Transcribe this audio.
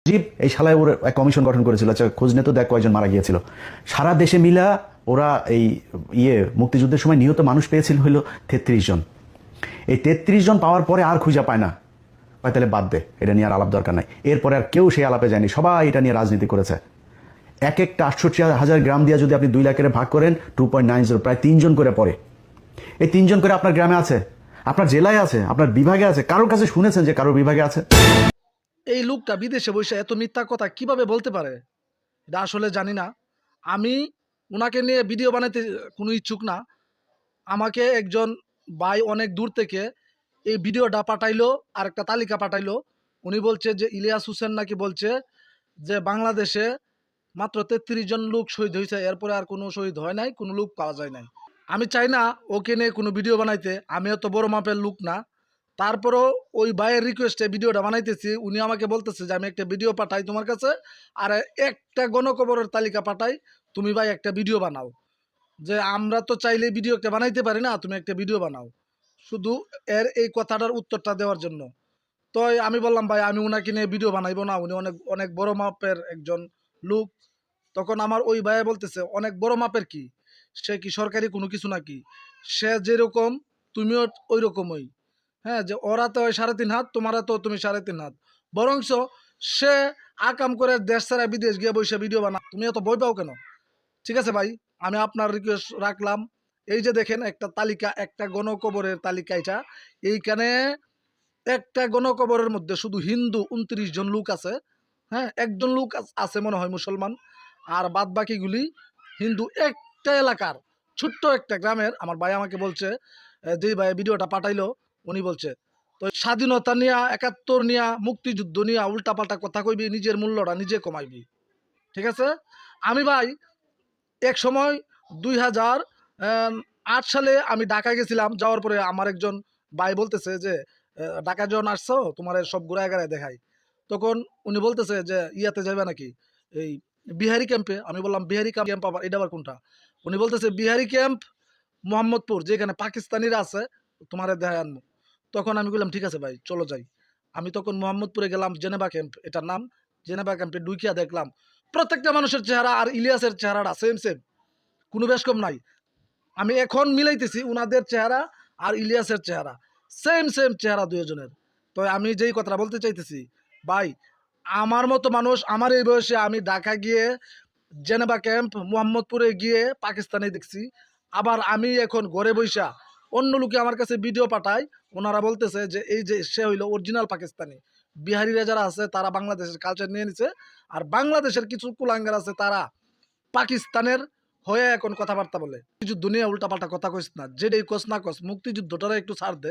জীব এই শালায় ওর এক কমিশন গঠন করেছিল, আচ্ছা খোঁজ নিয়ে তো দেখ কয়েকজন মারা গিয়েছিল সারা দেশে মিলা। ওরা এই মুক্তিযুদ্ধের সময় নিহত মানুষ পেয়েছিল হলো 33 জন। এই 33 জন পাওয়ার পরে আর খুঁজে পায় না, হয় তাহলে বাদ দে, এটা নিয়ে আর আলাপ দরকার নাই। এরপরে আর কেউ সেই আলাপে যায়নি, সবাই এটা নিয়ে রাজনীতি করেছে। এক একটা 68,000 গ্রাম দিয়ে যদি আপনি 2 লাখের ভাগ করেন 2.90, প্রায় 3 জন করে পড়ে। এই 3 জন করে আপনার গ্রামে আছে, আপনার জেলায় আছে, আপনার বিভাগে আছে। কারোর কাছে শুনেছেন যে কারোর বিভাগে আছে? এই লোকটা বিদেশে বসে এত মিথ্যা কথা কিভাবে বলতে পারে এটা আসলে জানি না। আমি ওনাকে নিয়ে ভিডিও বানাতে কোনো ইচ্ছুক না। আমাকে একজন ভাই অনেক দূর থেকে এই ভিডিওটা পাঠাইলো আর একটা তালিকা পাঠাইলো। উনি বলছে যে ইলিয়াস হোসেন নাকি বলছে যে বাংলাদেশে মাত্র 33 জন লোক শহীদ হয়েছে, এরপরে আর কোনো শহীদ হয় নাই, কোনো লোক পাওয়া যায় নাই। আমি চাই না ওকে নিয়ে কোনো ভিডিও বানাইতে, আমি অত বড় মাপের লোক না। তারপরও ওই ভাইয়ের রিকোয়েস্টে ভিডিওটা বানাইতেছি। উনি আমাকে বলতেছে যে আমি একটা ভিডিও পাঠাই তোমার কাছে, আর একটা গণকবরের তালিকা পাঠাই, তুমি ভাই একটা ভিডিও বানাও। যে আমরা তো চাইলে ভিডিও একটা বানাইতে পারি না, তুমি একটা ভিডিও বানাও, শুধু এর এই কথাটার উত্তরটা দেওয়ার জন্য। তো আমি বললাম ভাই আমি ওনাকে নিয়ে ভিডিও বানাইবো না, উনি অনেক অনেক বড় মাপের একজন লোক। তখন আমার ওই ভাইয়া বলতেছে অনেক বড় মাপের কি, সে কি সরকারি কোনো কিছু নাকি, সে যেরকম তুমিও ওই রকমই। হ্যাঁ, যে ওরা তো ওই 3.5 হাত, তোমারা তো তুমি 3.5 হাত, বরংস সে আকাম করে দেশ ছাড়া বিদেশ গিয়ে বসে ভিডিও বানা, তুমি এত ভয় পাও কেন? ঠিক আছে ভাই, আমি আপনার রিকোয়েস্ট রাখলাম। এই যে দেখেন একটা তালিকা, একটা গণকবরের তালিকা এটা। এইখানে একটা গণকবরের মধ্যে শুধু হিন্দু 29 জন লোক আছে। হ্যাঁ, একজন লোক আছে মনে হয় মুসলমান, আর বাদ বাকিগুলি হিন্দু। একটা এলাকার ছোট্ট একটা গ্রামের আমার ভাই আমাকে বলছে, যেই ভাই ভিডিওটা পাঠাইলো উনি বলছে তো স্বাধীনতা নিয়া, 71 নিয়া, মুক্তিযুদ্ধ নিয়া উল্টাপাল্টা কথা কইবি, নিজের মূল্যটা নিজে কমাইবি। ঠিক আছে? আমি ভাই এক সময় 2008 সালে আমি ঢাকা গেছিলাম। যাওয়ার পরে আমার একজন ভাই বলতেছে যে ঢাকা যখন আসছো তোমার সব ঘুরায় গাড়ায় দেখাই। তখন উনি বলতেছে যে ইয়াতে যাবে নাকি, এই বিহারি ক্যাম্পে। আমি বললাম বিহারি ক্যাম্প আবার এটা আবার কোনটা? উনি বলতেছে বিহারি ক্যাম্প মোহাম্মদপুর, যেখানে পাকিস্তানিরা আছে, তোমার দেখায় আনবো। তখন আমি বললাম ঠিক আছে ভাই চলো যাই। আমি তখন মোহাম্মদপুরে গেলাম, জেনেভা ক্যাম্প এটার নাম। জেনেভা ক্যাম্পে ঢুকিয়া দেখলাম প্রত্যেকটা মানুষের চেহারা আর ইলিয়াসের চেহারাটা সেম সেম, কোনো বেশ কম নাই। আমি এখন মিলাইতেছি উনাদের চেহারা আর ইলিয়াসের চেহারা, সেম সেম চেহারা দুজনের। তো আমি যেই কথাটা বলতে চাইতেছি ভাই, আমার মতো মানুষ আমার এই বয়সে আমি ঢাকা গিয়ে জেনেভা ক্যাম্প মোহাম্মদপুরে গিয়ে পাকিস্তানে দেখছি। আবার আমি এখন ঘরে বৈশা অন্য লোকে আমার কাছে ভিডিও পাঠায়, ওনারা বলতেছে যে এই যে সে হইলো অরিজিনাল পাকিস্তানি। বিহারিরা যারা আছে তারা বাংলাদেশের কালচার নিয়ে নিছে, আর বাংলাদেশের কিছু কুলাঙ্গার আছে তারা পাকিস্তানের হয়ে এখন কথাবার্তা বলে। মুক্তিযুদ্ধ নিয়ে উল্টাপাল্টা কথা কইস না, যেটাই কস না কস মুক্তিযুদ্ধটারে একটু ছাড় দে।